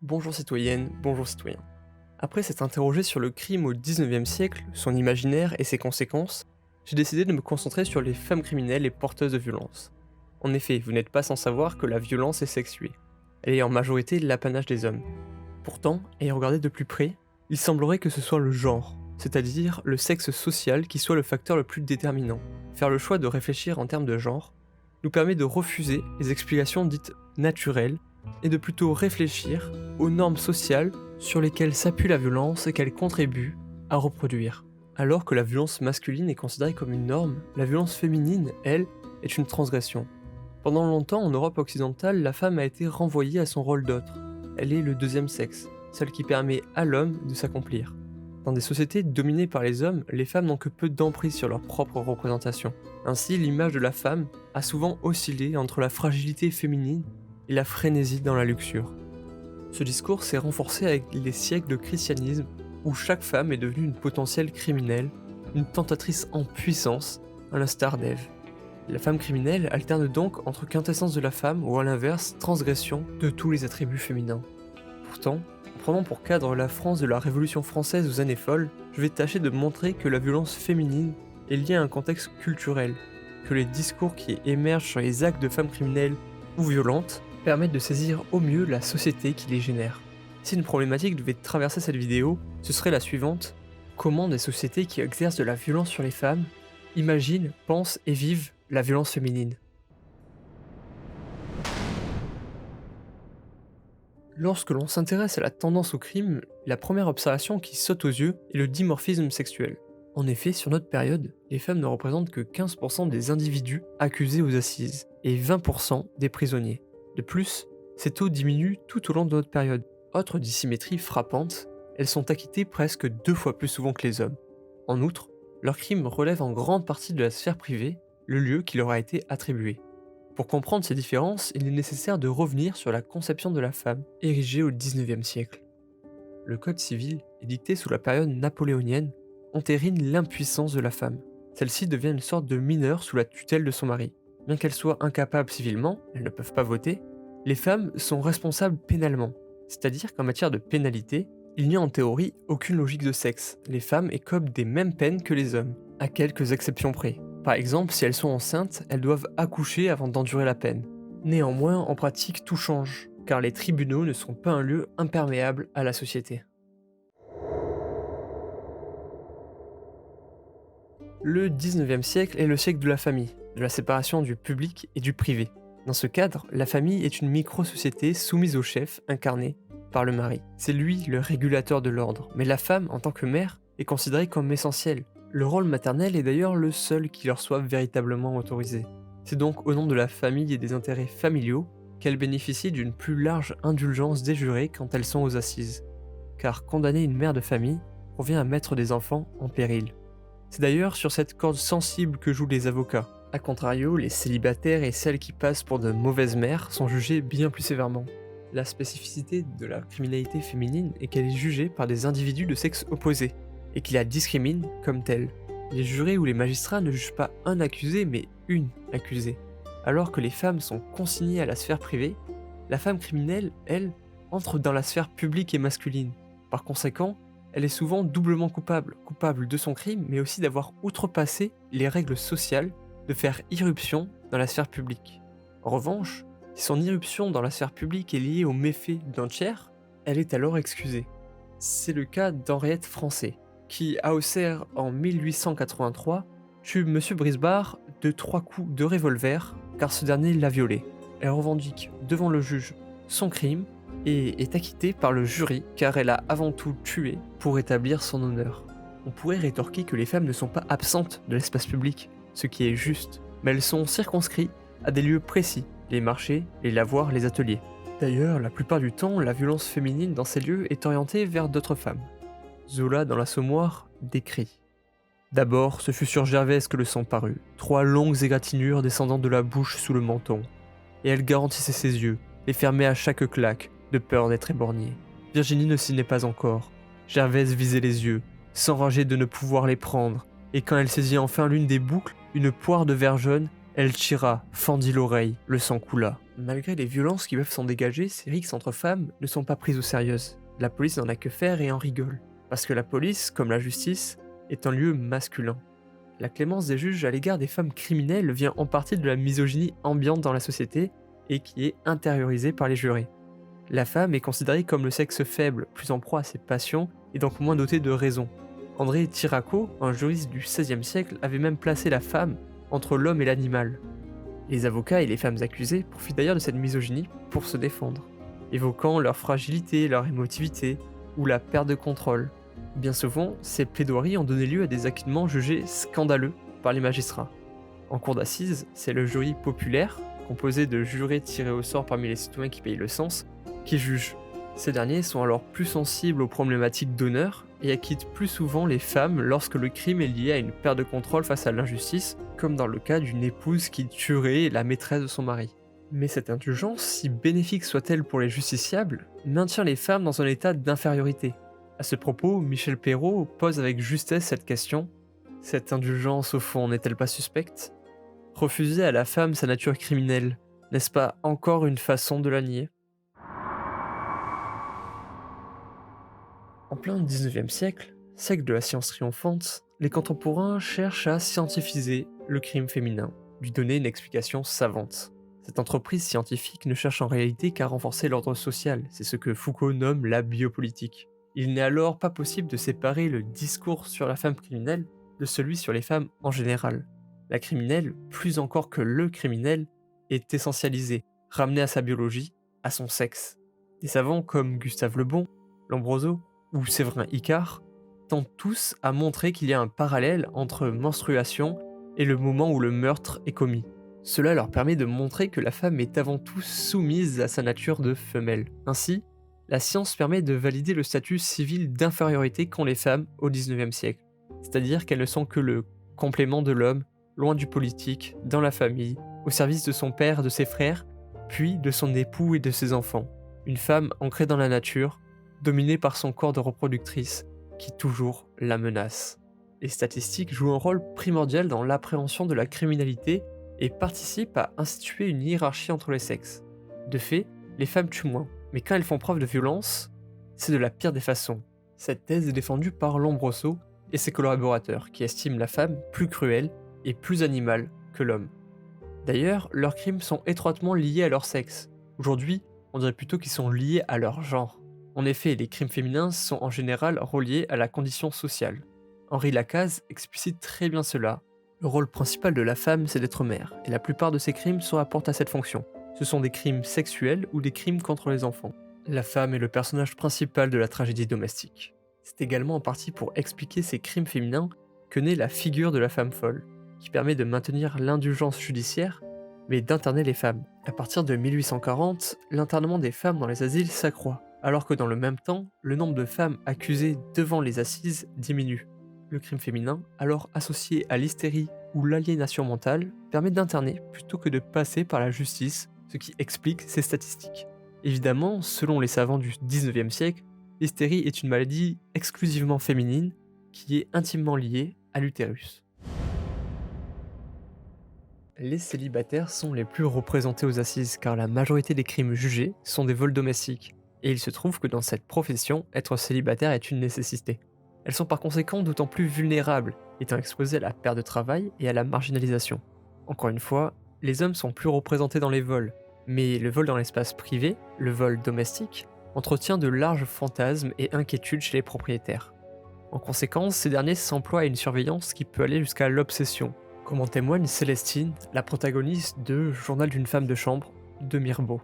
Bonjour citoyenne, bonjour citoyen. Après s'être interrogé sur le crime au 19e siècle, son imaginaire et ses conséquences, j'ai décidé de me concentrer sur les femmes criminelles et porteuses de violence. En effet, vous n'êtes pas sans savoir que la violence est sexuée. Elle est en majorité l'apanage des hommes. Pourtant, ayant regardé de plus près, il semblerait que ce soit le genre, c'est-à-dire le sexe social qui soit le facteur le plus déterminant. Faire le choix de réfléchir en termes de genre nous permet de refuser les explications dites naturelles et de plutôt réfléchir aux normes sociales sur lesquelles s'appuie la violence et qu'elle contribue à reproduire. Alors que la violence masculine est considérée comme une norme, la violence féminine, elle, est une transgression. Pendant longtemps, en Europe occidentale, la femme a été renvoyée à son rôle d'autre. Elle est le deuxième sexe, celle qui permet à l'homme de s'accomplir. Dans des sociétés dominées par les hommes, les femmes n'ont que peu d'emprise sur leur propre représentation. Ainsi, l'image de la femme a souvent oscillé entre la fragilité féminine et la frénésie dans la luxure. Ce discours s'est renforcé avec les siècles de christianisme où chaque femme est devenue une potentielle criminelle, une tentatrice en puissance, à l'instar d'Ève. La femme criminelle alterne donc entre quintessence de la femme ou à l'inverse transgression de tous les attributs féminins. Pourtant, en prenant pour cadre la France de la Révolution française aux années folles, je vais tâcher de montrer que la violence féminine est liée à un contexte culturel, que les discours qui émergent sur les actes de femmes criminelles ou violentes permettent de saisir au mieux la société qui les génère. Si une problématique devait traverser cette vidéo, ce serait la suivante: comment des sociétés qui exercent de la violence sur les femmes imaginent, pensent et vivent la violence féminine? Lorsque l'on s'intéresse à la tendance au crime, la première observation qui saute aux yeux est le dimorphisme sexuel. En effet, sur notre période, les femmes ne représentent que 15% des individus accusés aux assises et 20% des prisonniers. De plus, ces taux diminuent tout au long de notre période. Autre dissymétrie frappante, elles sont acquittées presque 2 fois plus souvent que les hommes. En outre, leurs crimes relèvent en grande partie de la sphère privée, le lieu qui leur a été attribué. Pour comprendre ces différences, il est nécessaire de revenir sur la conception de la femme, érigée au 19e siècle. Le Code civil, édicté sous la période napoléonienne, entérine l'impuissance de la femme. Celle-ci devient une sorte de mineure sous la tutelle de son mari. Bien qu'elles soient incapables civilement, elles ne peuvent pas voter, les femmes sont responsables pénalement. C'est-à-dire qu'en matière de pénalité, il n'y a en théorie aucune logique de sexe. Les femmes écopent des mêmes peines que les hommes, à quelques exceptions près. Par exemple, si elles sont enceintes, elles doivent accoucher avant d'endurer la peine. Néanmoins, en pratique, tout change, car les tribunaux ne sont pas un lieu imperméable à la société. Le 19e siècle est le siècle de la famille, de la séparation du public et du privé. Dans ce cadre, la famille est une micro-société soumise au chef, incarné par le mari. C'est lui le régulateur de l'ordre, mais la femme, en tant que mère, est considérée comme essentielle. Le rôle maternel est d'ailleurs le seul qui leur soit véritablement autorisé. C'est donc au nom de la famille et des intérêts familiaux qu'elles bénéficient d'une plus large indulgence des jurés quand elles sont aux assises. Car condamner une mère de famille revient à mettre des enfants en péril. C'est d'ailleurs sur cette corde sensible que jouent les avocats. A contrario, les célibataires et celles qui passent pour de mauvaises mères sont jugées bien plus sévèrement. La spécificité de la criminalité féminine est qu'elle est jugée par des individus de sexe opposé, et qui la discriminent comme telle. Les jurés ou les magistrats ne jugent pas un accusé, mais une accusée. Alors que les femmes sont consignées à la sphère privée, la femme criminelle, elle, entre dans la sphère publique et masculine. Par conséquent, elle est souvent doublement coupable, coupable de son crime, mais aussi d'avoir outrepassé les règles sociales, de faire irruption dans la sphère publique. En revanche, si son irruption dans la sphère publique est liée aux méfaits d'un tiers, elle est alors excusée. C'est le cas d'Henriette Français, qui, à Auxerre en 1883, tue M. Brisbard de 3 coups de revolver car ce dernier l'a violée. Elle revendique devant le juge son crime et est acquittée par le jury car elle a avant tout tué pour rétablir son honneur. On pourrait rétorquer que les femmes ne sont pas absentes de l'espace public, ce qui est juste, mais elles sont circonscrites à des lieux précis, les marchés, les lavoirs, les ateliers. D'ailleurs, la plupart du temps, la violence féminine dans ces lieux est orientée vers d'autres femmes. Zola, dans l'Assommoir, décrit: d'abord, ce fut sur Gervaise que le sang parut, 3 longues égratignures descendant de la bouche sous le menton, et elle garantissait ses yeux, les fermait à chaque claque, de peur d'être éborgnée. Virginie ne s'y n'est pas encore. Gervaise visait les yeux, s'enrageait de ne pouvoir les prendre, et quand elle saisit enfin l'une des boucles, une poire de verre jaune, elle tira, fendit l'oreille, le sang coula. Malgré les violences qui peuvent s'en dégager, ces rixes entre femmes ne sont pas prises au sérieux. La police n'en a que faire et en rigole. Parce que la police, comme la justice, est un lieu masculin. La clémence des juges à l'égard des femmes criminelles vient en partie de la misogynie ambiante dans la société et qui est intériorisée par les jurés. La femme est considérée comme le sexe faible, plus en proie à ses passions et donc moins doté de raison. André Tiraco, un juriste du XVIe siècle, avait même placé la femme entre l'homme et l'animal. Les avocats et les femmes accusées profitent d'ailleurs de cette misogynie pour se défendre, évoquant leur fragilité, leur émotivité ou la perte de contrôle. Bien souvent, ces plaidoiries ont donné lieu à des acquittements jugés scandaleux par les magistrats. En cour d'assises, c'est le jury populaire, composé de jurés tirés au sort parmi les citoyens qui payent le cens, qui juge. Ces derniers sont alors plus sensibles aux problématiques d'honneur et acquittent plus souvent les femmes lorsque le crime est lié à une perte de contrôle face à l'injustice, comme dans le cas d'une épouse qui tuerait la maîtresse de son mari. Mais cette indulgence, si bénéfique soit-elle pour les justiciables, maintient les femmes dans un état d'infériorité. À ce propos, Michel Perrault pose avec justesse cette question. Cette indulgence, au fond, n'est-elle pas suspecte ? Refuser à la femme sa nature criminelle, n'est-ce pas encore une façon de la nier ? En plein XIXe siècle, siècle de la science triomphante, les contemporains cherchent à scientifiser le crime féminin, lui donner une explication savante. Cette entreprise scientifique ne cherche en réalité qu'à renforcer l'ordre social, c'est ce que Foucault nomme la biopolitique. Il n'est alors pas possible de séparer le discours sur la femme criminelle de celui sur les femmes en général. La criminelle, plus encore que le criminel, est essentialisée, ramenée à sa biologie, à son sexe. Des savants comme Gustave Le Bon, Lombroso ou Séverin Icard tentent tous à montrer qu'il y a un parallèle entre menstruation et le moment où le meurtre est commis. Cela leur permet de montrer que la femme est avant tout soumise à sa nature de femelle. Ainsi, la science permet de valider le statut civil d'infériorité qu'ont les femmes au XIXe siècle, c'est-à-dire qu'elles ne sont que le complément de l'homme, loin du politique, dans la famille, au service de son père, de ses frères, puis de son époux et de ses enfants. Une femme ancrée dans la nature, dominée par son corps de reproductrice, qui toujours la menace. Les statistiques jouent un rôle primordial dans l'appréhension de la criminalité et participent à instituer une hiérarchie entre les sexes. De fait, les femmes tuent moins, mais quand elles font preuve de violence, c'est de la pire des façons. Cette thèse est défendue par Lombroso et ses collaborateurs, qui estiment la femme plus cruelle et plus animale que l'homme. D'ailleurs, leurs crimes sont étroitement liés à leur sexe. Aujourd'hui, on dirait plutôt qu'ils sont liés à leur genre. En effet, les crimes féminins sont en général reliés à la condition sociale. Henri Lacaze explicite très bien cela. Le rôle principal de la femme, c'est d'être mère, et la plupart de ces crimes se rapportent à cette fonction. Ce sont des crimes sexuels ou des crimes contre les enfants. La femme est le personnage principal de la tragédie domestique. C'est également en partie pour expliquer ces crimes féminins que naît la figure de la femme folle, qui permet de maintenir l'indulgence judiciaire, mais d'interner les femmes. À partir de 1840, l'internement des femmes dans les asiles s'accroît, alors que dans le même temps, le nombre de femmes accusées devant les assises diminue. Le crime féminin, alors associé à l'hystérie ou l'aliénation mentale, permet d'interner plutôt que de passer par la justice, ce qui explique ces statistiques. Évidemment, selon les savants du XIXe siècle, l'hystérie est une maladie exclusivement féminine qui est intimement liée à l'utérus. Les célibataires sont les plus représentés aux assises car la majorité des crimes jugés sont des vols domestiques, et il se trouve que dans cette profession, être célibataire est une nécessité. Elles sont par conséquent d'autant plus vulnérables, étant exposées à la perte de travail et à la marginalisation. Encore une fois, les hommes sont plus représentés dans les vols, mais le vol dans l'espace privé, le vol domestique, entretient de larges fantasmes et inquiétudes chez les propriétaires. En conséquence, ces derniers s'emploient à une surveillance qui peut aller jusqu'à l'obsession, comme en témoigne Célestine, la protagoniste de Journal d'une femme de chambre de Mirbeau.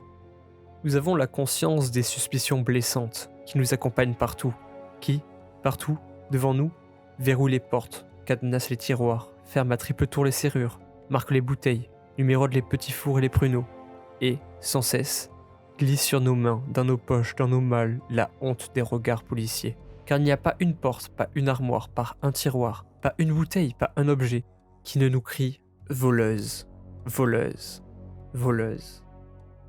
Nous avons la conscience des suspicions blessantes qui nous accompagnent partout, qui, partout, devant nous, verrouille les portes, cadenasse les tiroirs, ferme à triple tour les serrures, marque les bouteilles, numérote les petits fours et les pruneaux, et, sans cesse, glisse sur nos mains, dans nos poches, dans nos malles, la honte des regards policiers. Car il n'y a pas une porte, pas une armoire, pas un tiroir, pas une bouteille, pas un objet, qui ne nous crie « voleuse, voleuse, voleuse ».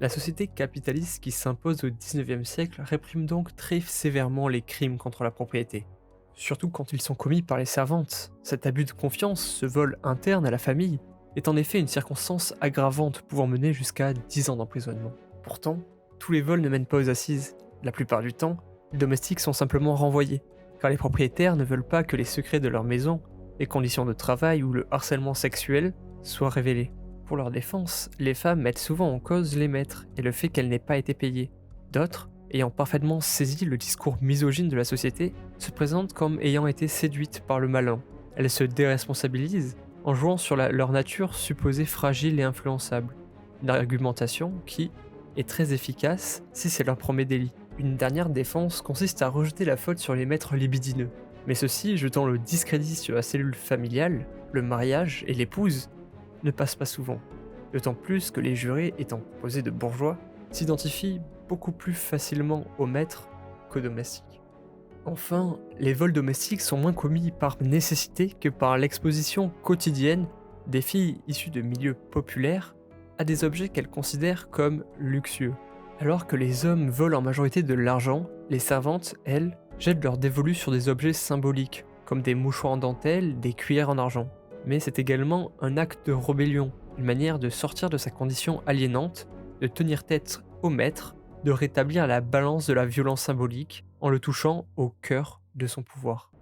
La société capitaliste qui s'impose au XIXe siècle réprime donc très sévèrement les crimes contre la propriété. Surtout quand ils sont commis par les servantes. Cet abus de confiance, ce vol interne à la famille, est en effet une circonstance aggravante pouvant mener jusqu'à 10 ans d'emprisonnement. Pourtant, tous les vols ne mènent pas aux assises. La plupart du temps, les domestiques sont simplement renvoyés, car les propriétaires ne veulent pas que les secrets de leur maison, les conditions de travail ou le harcèlement sexuel soient révélés. Pour leur défense, les femmes mettent souvent en cause les maîtres et le fait qu'elles n'aient pas été payées. D'autres, ayant parfaitement saisi le discours misogyne de la société, se présentent comme ayant été séduites par le malin. Elles se déresponsabilisent en jouant sur leur nature supposée fragile et influençable. Une argumentation qui est très efficace si c'est leur premier délit. Une dernière défense consiste à rejeter la faute sur les maîtres libidineux, mais ceux-ci, jetant le discrédit sur la cellule familiale, le mariage et l'épouse, ne passent pas souvent. D'autant plus que les jurés, étant composés de bourgeois, s'identifient beaucoup plus facilement aux maîtres qu'aux domestiques. Enfin, les vols domestiques sont moins commis par nécessité que par l'exposition quotidienne des filles issues de milieux populaires à des objets qu'elles considèrent comme luxueux. Alors que les hommes volent en majorité de l'argent, les servantes, elles, jettent leur dévolu sur des objets symboliques, comme des mouchoirs en dentelle, des cuillères en argent. Mais c'est également un acte de rébellion, une manière de sortir de sa condition aliénante, de tenir tête au maître, de rétablir la balance de la violence symbolique en le touchant au cœur de son pouvoir.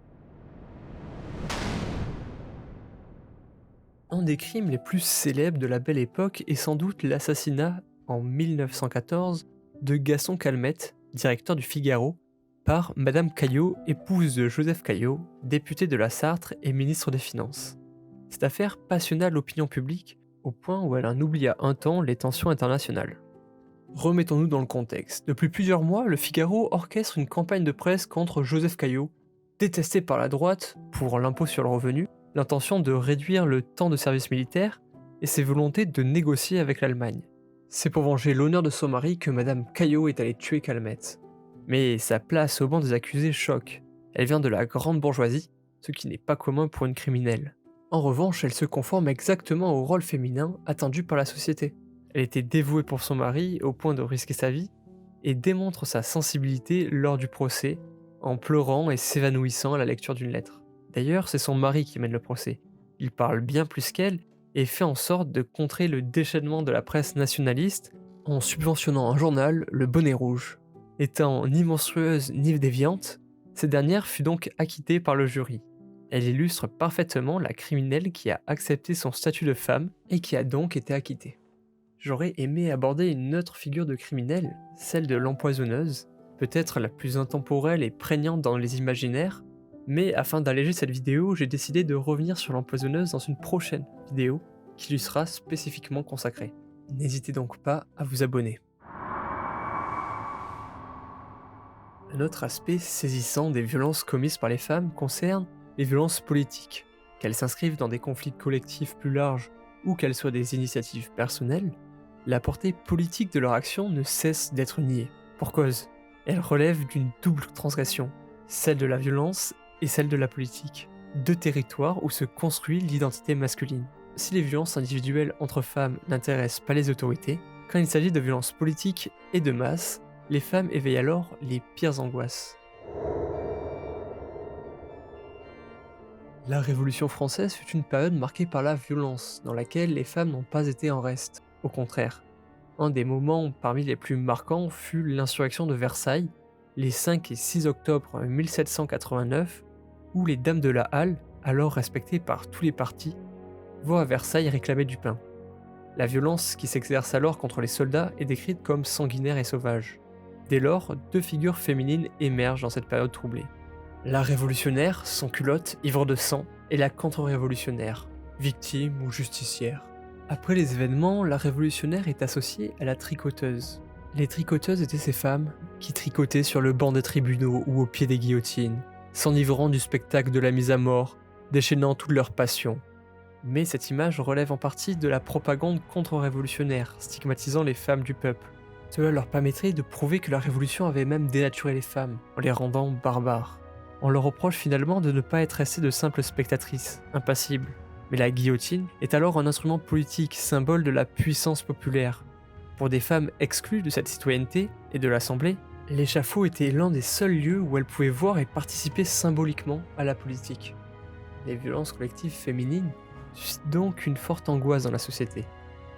Un des crimes les plus célèbres de la Belle Époque est sans doute l'assassinat, en 1914, de Gaston Calmette, directeur du Figaro, par Madame Caillot, épouse de Joseph Caillot, député de la Sarthe et ministre des Finances. Cette affaire passionna l'opinion publique au point où elle en oublia un temps les tensions internationales. Remettons-nous dans le contexte. Depuis plusieurs mois, le Figaro orchestre une campagne de presse contre Joseph Caillot, détesté par la droite pour l'impôt sur le revenu, l'intention de réduire le temps de service militaire et ses volontés de négocier avec l'Allemagne. C'est pour venger l'honneur de son mari que Madame Caillot est allée tuer Calmette. Mais sa place au banc des accusés choque. Elle vient de la grande bourgeoisie, ce qui n'est pas commun pour une criminelle. En revanche, elle se conforme exactement au rôle féminin attendu par la société. Elle était dévouée pour son mari au point de risquer sa vie et démontre sa sensibilité lors du procès en pleurant et s'évanouissant à la lecture d'une lettre. D'ailleurs, c'est son mari qui mène le procès. Il parle bien plus qu'elle et fait en sorte de contrer le déchaînement de la presse nationaliste en subventionnant un journal, le Bonnet Rouge. Étant ni monstrueuse ni déviante, cette dernière fut donc acquittée par le jury. Elle illustre parfaitement la criminelle qui a accepté son statut de femme et qui a donc été acquittée. J'aurais aimé aborder une autre figure de criminelle, celle de l'empoisonneuse, peut-être la plus intemporelle et prégnante dans les imaginaires, mais afin d'alléger cette vidéo, j'ai décidé de revenir sur l'empoisonneuse dans une prochaine vidéo qui lui sera spécifiquement consacrée. N'hésitez donc pas à vous abonner. Un autre aspect saisissant des violences commises par les femmes concerne les violences politiques. Qu'elles s'inscrivent dans des conflits collectifs plus larges ou qu'elles soient des initiatives personnelles, la portée politique de leur action ne cesse d'être niée. Pour cause, elles relèvent d'une double transgression, celle de la violence et celle de la politique, deux territoires où se construit l'identité masculine. Si les violences individuelles entre femmes n'intéressent pas les autorités, quand il s'agit de violences politiques et de masse, les femmes éveillent alors les pires angoisses. La Révolution française fut une période marquée par la violence, dans laquelle les femmes n'ont pas été en reste. Au contraire, un des moments parmi les plus marquants fut l'insurrection de Versailles, les 5 et 6 octobre 1789, où les dames de la Halle, alors respectées par tous les partis, vont à Versailles réclamer du pain. La violence qui s'exerce alors contre les soldats est décrite comme sanguinaire et sauvage. Dès lors, deux figures féminines émergent dans cette période troublée. La révolutionnaire, sans culotte, ivre de sang, et la contre-révolutionnaire, victime ou justicière. Après les événements, la révolutionnaire est associée à la tricoteuse. Les tricoteuses étaient ces femmes qui tricotaient sur le banc des tribunaux ou au pied des guillotines, s'enivrant du spectacle de la mise à mort, déchaînant toute leur passion. Mais cette image relève en partie de la propagande contre-révolutionnaire, stigmatisant les femmes du peuple. Cela leur permettrait de prouver que la révolution avait même dénaturé les femmes, en les rendant barbares. On leur reproche finalement de ne pas être restées de simples spectatrices, impassibles. Mais la guillotine est alors un instrument politique, symbole de la puissance populaire. Pour des femmes exclues de cette citoyenneté et de l'Assemblée, l'échafaud était l'un des seuls lieux où elles pouvaient voir et participer symboliquement à la politique. Les violences collectives féminines suscite donc une forte angoisse dans la société.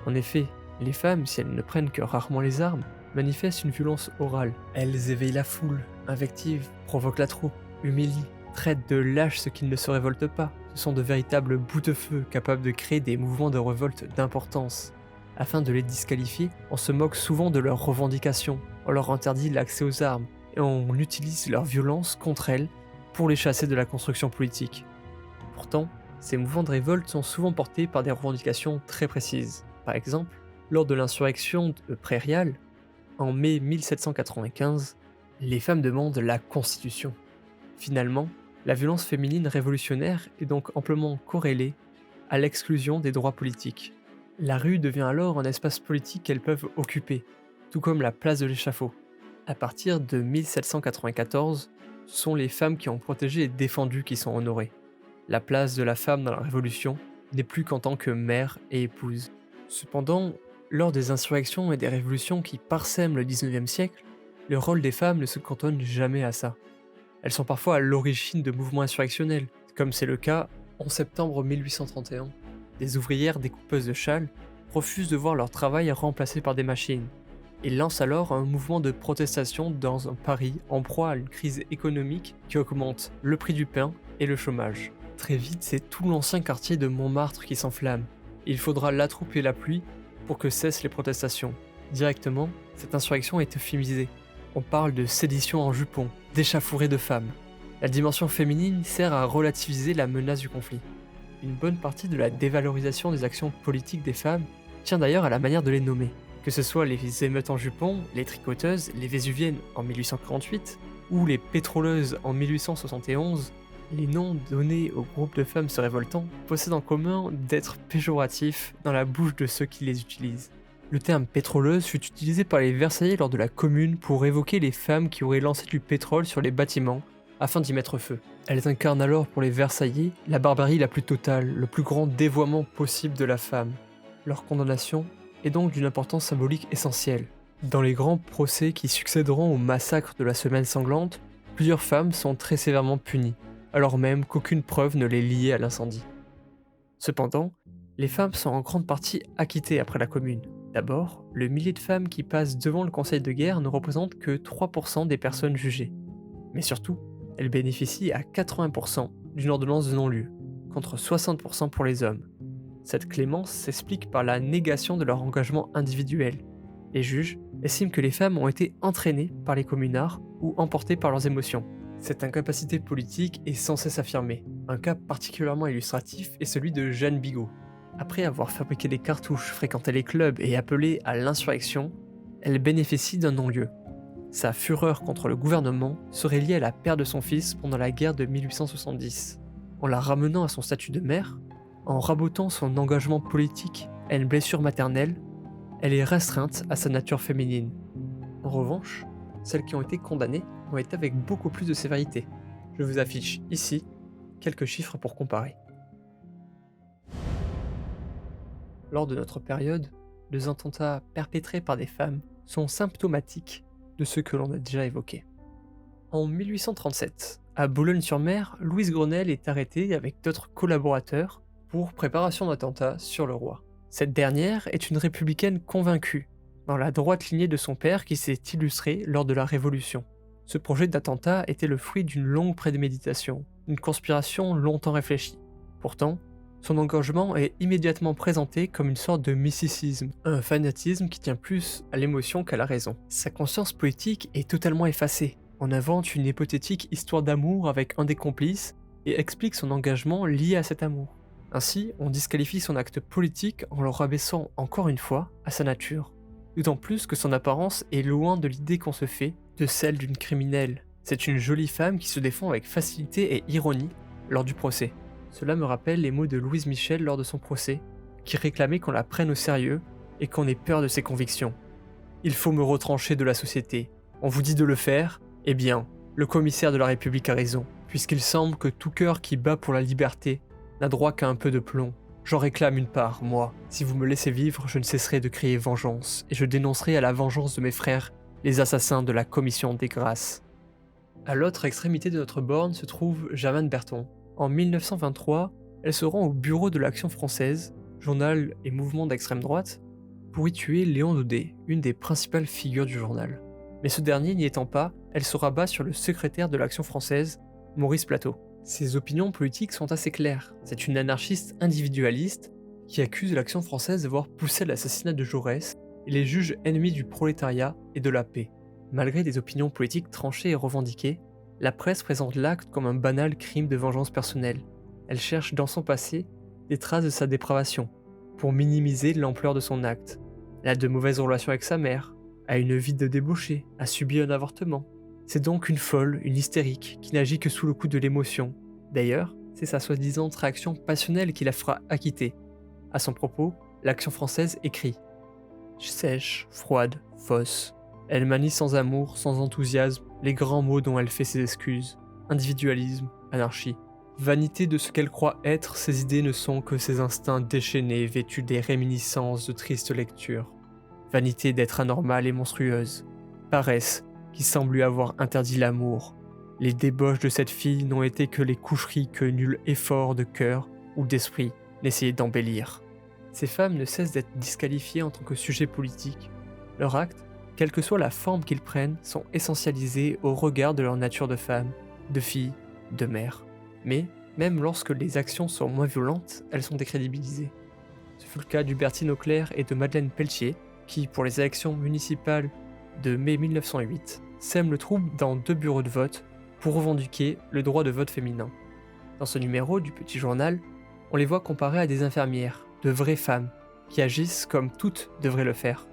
En effet, les femmes, si elles ne prennent que rarement les armes, manifestent une violence orale. Elles éveillent la foule, invectivent, provoquent la troupe, humilient, traitent de lâches ceux qui ne se révoltent pas. Ce sont de véritables boutefeux capables de créer des mouvements de révolte d'importance. Afin de les disqualifier, on se moque souvent de leurs revendications, on leur interdit l'accès aux armes, et on utilise leur violence contre elles pour les chasser de la construction politique. Pourtant, ces mouvements de révolte sont souvent portés par des revendications très précises. Par exemple, lors de l'insurrection de Prairial, en mai 1795, les femmes demandent la Constitution. Finalement, la violence féminine révolutionnaire est donc amplement corrélée à l'exclusion des droits politiques. La rue devient alors un espace politique qu'elles peuvent occuper, tout comme la place de l'échafaud. À partir de 1794, ce sont les femmes qui ont protégé et défendu qui sont honorées. La place de la femme dans la Révolution n'est plus qu'en tant que mère et épouse. Cependant, lors des insurrections et des révolutions qui parsèment le 19e siècle, le rôle des femmes ne se cantonne jamais à ça. Elles sont parfois à l'origine de mouvements insurrectionnels, comme c'est le cas en septembre 1831. Des ouvrières découpeuses de châles refusent de voir leur travail remplacé par des machines. Ils lancent alors un mouvement de protestation dans un Paris en proie à une crise économique qui augmente le prix du pain et le chômage. Très vite, c'est tout l'ancien quartier de Montmartre qui s'enflamme. Il faudra la troupe et la pluie pour que cessent les protestations. Directement, cette insurrection est euphémisée. On parle de sédition en jupon, d'échauffourée de femmes. La dimension féminine sert à relativiser la menace du conflit. Une bonne partie de la dévalorisation des actions politiques des femmes tient d'ailleurs à la manière de les nommer. Que ce soit les émeutes en jupon, les tricoteuses, les vésuviennes en 1848 ou les pétroleuses en 1871, les noms donnés aux groupes de femmes se révoltant possèdent en commun d'être péjoratifs dans la bouche de ceux qui les utilisent. Le terme pétroleuse fut utilisé par les Versaillais lors de la Commune pour évoquer les femmes qui auraient lancé du pétrole sur les bâtiments afin d'y mettre feu. Elles incarnent alors pour les Versaillais la barbarie la plus totale, le plus grand dévoiement possible de la femme. Leur condamnation est donc d'une importance symbolique essentielle. Dans les grands procès qui succéderont au massacre de la Semaine sanglante, plusieurs femmes sont très sévèrement punies, alors même qu'aucune preuve ne les liait à l'incendie. Cependant, les femmes sont en grande partie acquittées après la Commune. D'abord, le millier de femmes qui passent devant le Conseil de guerre ne représente que 3% des personnes jugées. Mais surtout, elles bénéficient à 80% d'une ordonnance de non-lieu, contre 60% pour les hommes. Cette clémence s'explique par la négation de leur engagement individuel. Les juges estiment que les femmes ont été entraînées par les communards ou emportées par leurs émotions. Cette incapacité politique est censée s'affirmer. Un cas particulièrement illustratif est celui de Jeanne Bigot. Après avoir fabriqué des cartouches, fréquenté les clubs et appelé à l'insurrection, elle bénéficie d'un non-lieu. Sa fureur contre le gouvernement serait liée à la perte de son fils pendant la guerre de 1870. En la ramenant à son statut de mère, en rabotant son engagement politique à une blessure maternelle, elle est restreinte à sa nature féminine. En revanche, celles qui ont été condamnées ont été avec beaucoup plus de sévérité. Je vous affiche ici quelques chiffres pour comparer. Lors de notre période, les attentats perpétrés par des femmes sont symptomatiques de ce que l'on a déjà évoqué. En 1837, à Boulogne-sur-Mer, Louise Grenelle est arrêtée avec d'autres collaborateurs pour préparation d'attentats sur le roi. Cette dernière est une républicaine convaincue, dans la droite lignée de son père qui s'est illustré lors de la Révolution. Ce projet d'attentat était le fruit d'une longue préméditation, une conspiration longtemps réfléchie. Pourtant, son engagement est immédiatement présenté comme une sorte de mysticisme, un fanatisme qui tient plus à l'émotion qu'à la raison. Sa conscience politique est totalement effacée. On invente une hypothétique histoire d'amour avec un des complices et explique son engagement lié à cet amour. Ainsi, on disqualifie son acte politique en le rabaissant encore une fois à sa nature. D'autant plus que son apparence est loin de l'idée qu'on se fait de celle d'une criminelle. C'est une jolie femme qui se défend avec facilité et ironie lors du procès. Cela me rappelle les mots de Louise Michel lors de son procès, qui réclamait qu'on la prenne au sérieux et qu'on ait peur de ses convictions. « Il faut me retrancher de la société. On vous dit de le faire ? Eh bien, le commissaire de la République a raison, puisqu'il semble que tout cœur qui bat pour la liberté n'a droit qu'à un peu de plomb. J'en réclame une part, moi. Si vous me laissez vivre, je ne cesserai de crier vengeance, et je dénoncerai à la vengeance de mes frères les assassins de la Commission des Grâces. » À l'autre extrémité de notre borne se trouve Jeanne Berton. En 1923, Elle se rend au bureau de l'Action française, journal et mouvement d'extrême droite, pour y tuer Léon Daudet, une des principales figures du journal. Mais ce dernier n'y étant pas, elle se rabat sur le secrétaire de l'Action française, Maurice Plateau. Ses opinions politiques sont assez claires. C'est une anarchiste individualiste qui accuse l'Action française d'avoir poussé à l'assassinat de Jaurès et les juge ennemis du prolétariat et de la paix. Malgré des opinions politiques tranchées et revendiquées, la presse présente l'acte comme un banal crime de vengeance personnelle. Elle cherche dans son passé des traces de sa dépravation, pour minimiser l'ampleur de son acte. Elle a de mauvaises relations avec sa mère, a une vie de débauché, a subi un avortement. C'est donc une folle, une hystérique, qui n'agit que sous le coup de l'émotion. D'ailleurs, c'est sa soi-disant réaction passionnelle qui la fera acquitter. À son propos, l'Action française écrit « Sèche, froide, fausse. Elle manie sans amour, sans enthousiasme, les grands mots dont elle fait ses excuses. Individualisme, anarchie. Vanité de ce qu'elle croit être, ses idées ne sont que ses instincts déchaînés vêtus des réminiscences de tristes lectures. Vanité d'être anormale et monstrueuse. Paresse, qui semble lui avoir interdit l'amour. Les débauches de cette fille n'ont été que les coucheries que nul effort de cœur ou d'esprit n'essayait d'embellir. Ces femmes ne cessent d'être disqualifiées en tant que sujet politique. Leurs actes, quelle que soit la forme qu'ils prennent, sont essentialisés au regard de leur nature de femme, de fille, de mère. Mais, même lorsque les actions sont moins violentes, elles sont décrédibilisées. Ce fut le cas d'Hubertine Auclair et de Madeleine Pelletier, qui, pour les élections municipales de mai 1908, sèment le trouble dans 2 bureaux de vote pour revendiquer le droit de vote féminin. Dans ce numéro du petit journal, on les voit comparées à des infirmières, de vraies femmes, qui agissent comme toutes devraient le faire.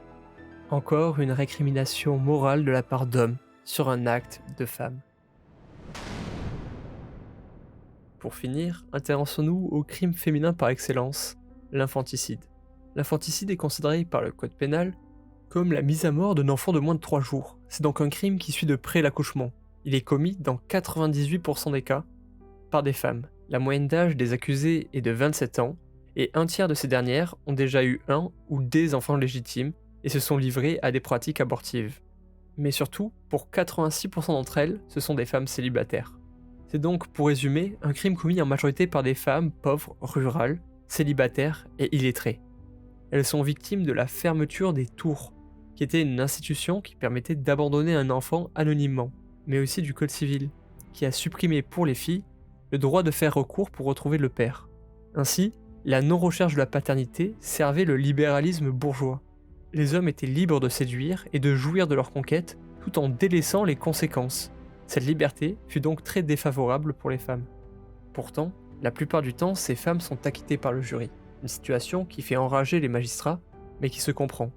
Encore une récrimination morale de la part d'hommes sur un acte de femme. Pour finir, intéressons-nous au crime féminin par excellence, l'infanticide. L'infanticide est considéré par le code pénal comme la mise à mort d'un enfant de moins de 3 jours. C'est donc un crime qui suit de près l'accouchement. Il est commis dans 98% des cas par des femmes. La moyenne d'âge des accusés est de 27 ans, et un tiers de ces dernières ont déjà eu un ou des enfants légitimes et se sont livrées à des pratiques abortives. Mais surtout, pour 86% d'entre elles, ce sont des femmes célibataires. C'est donc, pour résumer, un crime commis en majorité par des femmes pauvres, rurales, célibataires et illettrées. Elles sont victimes de la fermeture des tours, qui était une institution qui permettait d'abandonner un enfant anonymement, mais aussi du Code civil, qui a supprimé pour les filles le droit de faire recours pour retrouver le père. Ainsi, la non-recherche de la paternité servait le libéralisme bourgeois. Les hommes étaient libres de séduire et de jouir de leur conquête tout en délaissant les conséquences. Cette liberté fut donc très défavorable pour les femmes. Pourtant, la plupart du temps, ces femmes sont acquittées par le jury, une situation qui fait enrager les magistrats, mais qui se comprend.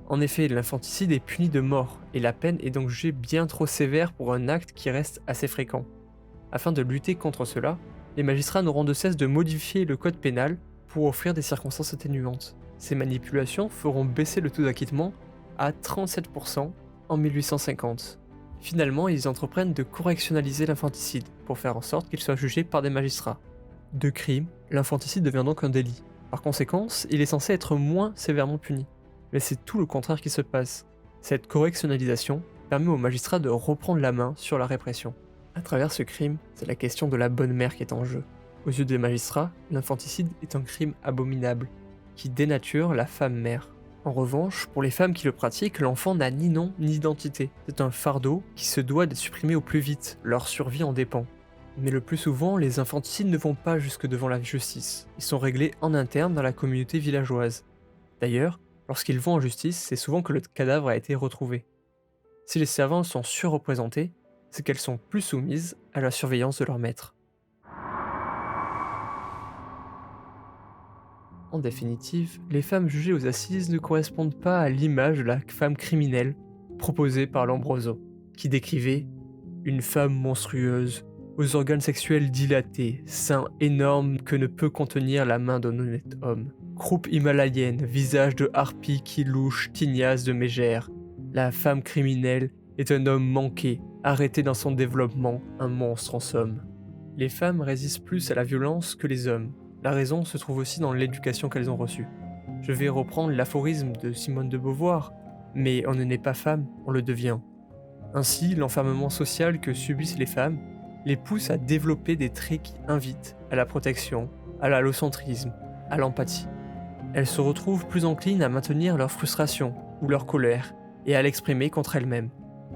En effet, l'infanticide est puni de mort, et la peine est donc jugée bien trop sévère pour un acte qui reste assez fréquent. Afin de lutter contre cela, les magistrats n'auront de cesse de modifier le code pénal pour offrir des circonstances atténuantes. Ces manipulations feront baisser le taux d'acquittement à 37% en 1850. Finalement, ils entreprennent de correctionnaliser l'infanticide pour faire en sorte qu'il soit jugé par des magistrats. De crime, l'infanticide devient donc un délit. Par conséquent, il est censé être moins sévèrement puni. Mais c'est tout le contraire qui se passe. Cette correctionnalisation permet aux magistrats de reprendre la main sur la répression. À travers ce crime, c'est la question de la bonne mère qui est en jeu. Aux yeux des magistrats, l'infanticide est un crime abominable, qui dénature la femme mère. En revanche, pour les femmes qui le pratiquent, l'enfant n'a ni nom ni identité. C'est un fardeau qui se doit d'être supprimé au plus vite, leur survie en dépend. Mais le plus souvent, les infanticides ne vont pas jusque devant la justice. Ils sont réglés en interne dans la communauté villageoise. D'ailleurs, lorsqu'ils vont en justice, c'est souvent que le cadavre a été retrouvé. Si les servantes sont surreprésentées, c'est qu'elles sont plus soumises à la surveillance de leur maître. En définitive, les femmes jugées aux assises ne correspondent pas à l'image de la femme criminelle proposée par Lombroso, qui décrivait une femme monstrueuse, aux organes sexuels dilatés, seins énormes que ne peut contenir la main d'un honnête homme, croupe himalayenne, visage de harpie qui louche, tignasse de mégère. La femme criminelle est un homme manqué, arrêté dans son développement, un monstre en somme. Les femmes résistent plus à la violence que les hommes. La raison se trouve aussi dans l'éducation qu'elles ont reçue. Je vais reprendre l'aphorisme de Simone de Beauvoir, mais on ne naît pas femme, on le devient. Ainsi, l'enfermement social que subissent les femmes les pousse à développer des traits qui invitent à la protection, à l'allocentrisme, à l'empathie. Elles se retrouvent plus enclines à maintenir leur frustration ou leur colère et à l'exprimer contre elles-mêmes.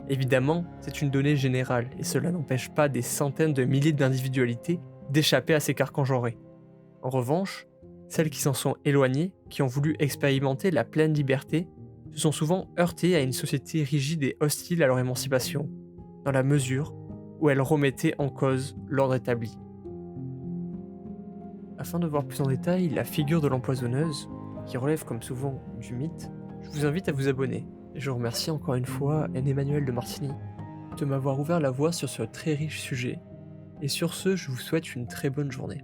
Évidemment, c'est une donnée générale et cela n'empêche pas des centaines de milliers d'individualités d'échapper à ces carcans genrés. En revanche, celles qui s'en sont éloignées, qui ont voulu expérimenter la pleine liberté, se sont souvent heurtées à une société rigide et hostile à leur émancipation, dans la mesure où elle remettait en cause l'ordre établi. Afin de voir plus en détail la figure de l'empoisonneuse, qui relève comme souvent du mythe, je vous invite à vous abonner. Et je remercie encore une fois Emmanuel de Martigny de m'avoir ouvert la voie sur ce très riche sujet. Et sur ce, je vous souhaite une très bonne journée.